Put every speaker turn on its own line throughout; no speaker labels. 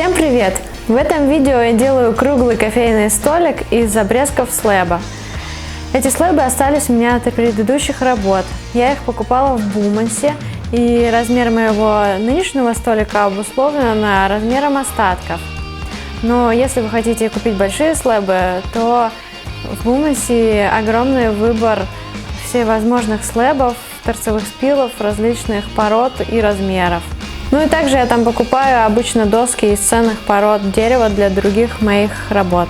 Всем привет! В этом видео я делаю круглый кофейный столик из обрезков слэба. Эти слэбы остались у меня от предыдущих работ. Я их покупала в Бумансе, и размер моего нынешнего столика обусловлен размером остатков. Но если вы хотите купить большие слэбы, то в Бумансе огромный выбор всевозможных слэбов, торцевых спилов, различных пород и размеров. Ну и также я там покупаю обычно доски из ценных пород дерева для других моих работ.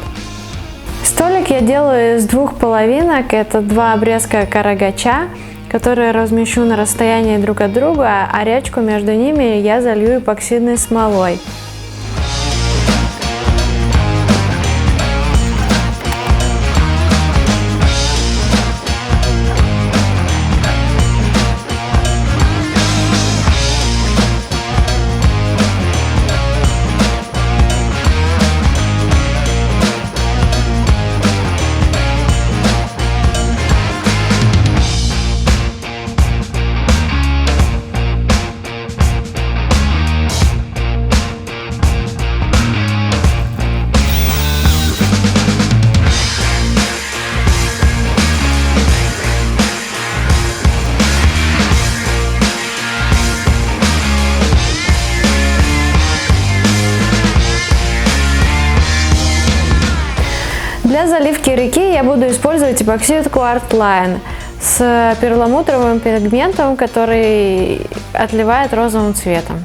Столик я делаю из двух половинок. Это два обрезка карагача, которые размещу на расстоянии друг от друга, а речку между ними я залью эпоксидной смолой. Для заливки реки я буду использовать эпоксидку Art-Line с перламутровым пигментом, который отливает розовым цветом.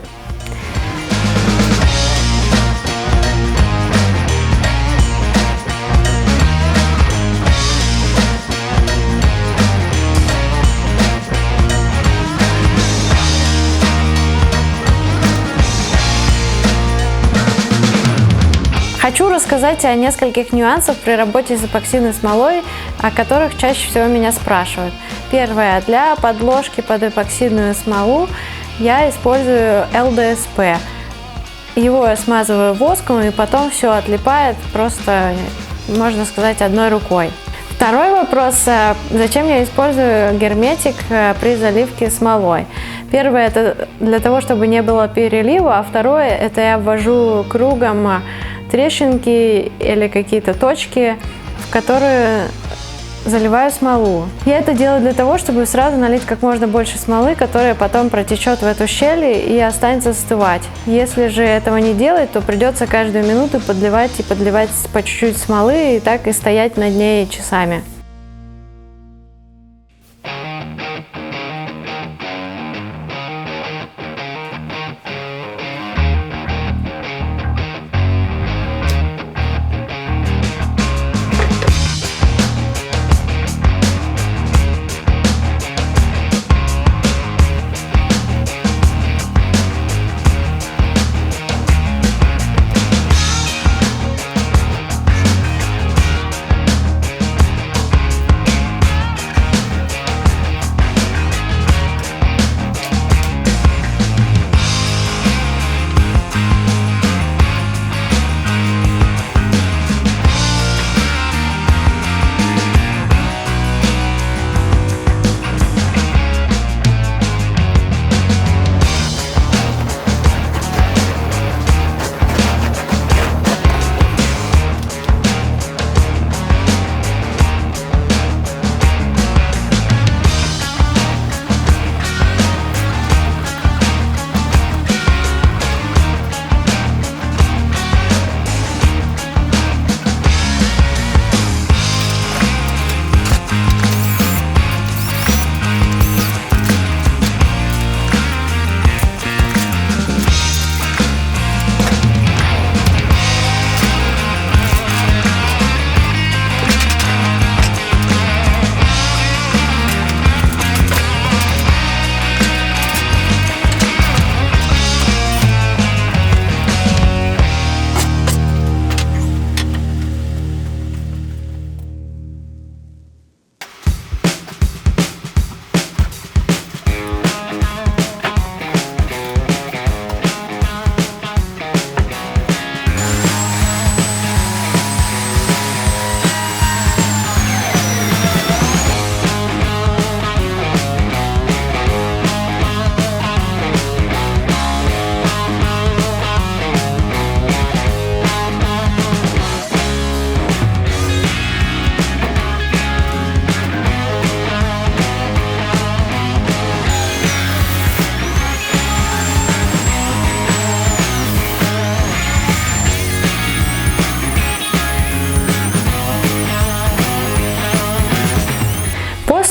Хочу рассказать о нескольких нюансах при работе с эпоксидной смолой, о которых чаще всего меня спрашивают. Первое. Для подложки под эпоксидную смолу я использую ЛДСП. Его я смазываю воском, и потом все отлипает просто, можно сказать, одной рукой. Второй вопрос. Зачем я использую герметик при заливке смолой? Первое, это для того, чтобы не было перелива, а второе, это я обвожу кругом трещинки или какие-то точки, в которые заливаю смолу. Я это делаю для того, чтобы сразу налить как можно больше смолы, которая потом протечет в эту щель и останется застывать. Если же этого не делать, то придется каждую минуту подливать и подливать по чуть-чуть смолы, и так и стоять над ней часами.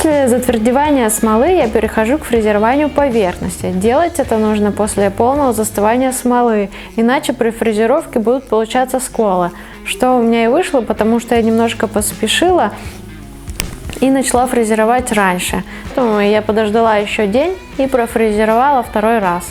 После затвердевания смолы я перехожу к фрезерованию поверхности. Делать это нужно после полного застывания смолы, иначе при фрезеровке будут получаться сколы. Что у меня и вышло, потому что я немножко поспешила и начала фрезеровать раньше. Думаю, я подождала еще день и профрезеровала второй раз.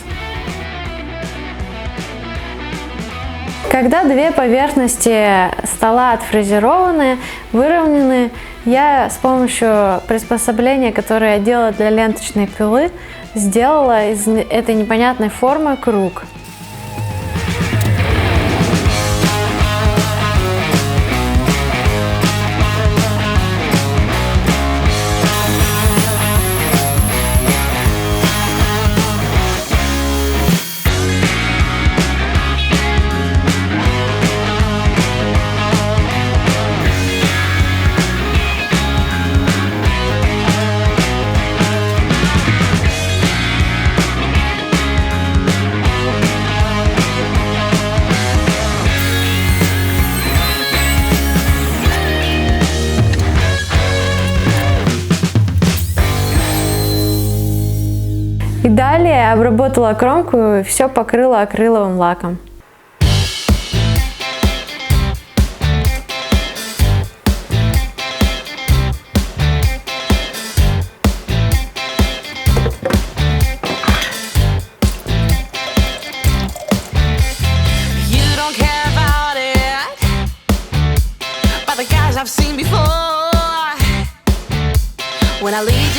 Когда две поверхности стола отфрезерованы, выровнены, я с помощью приспособления, которое я делала для ленточной пилы, сделала из этой непонятной формы круг. И далее обработала кромку и все покрыла акриловым лаком.
When I leave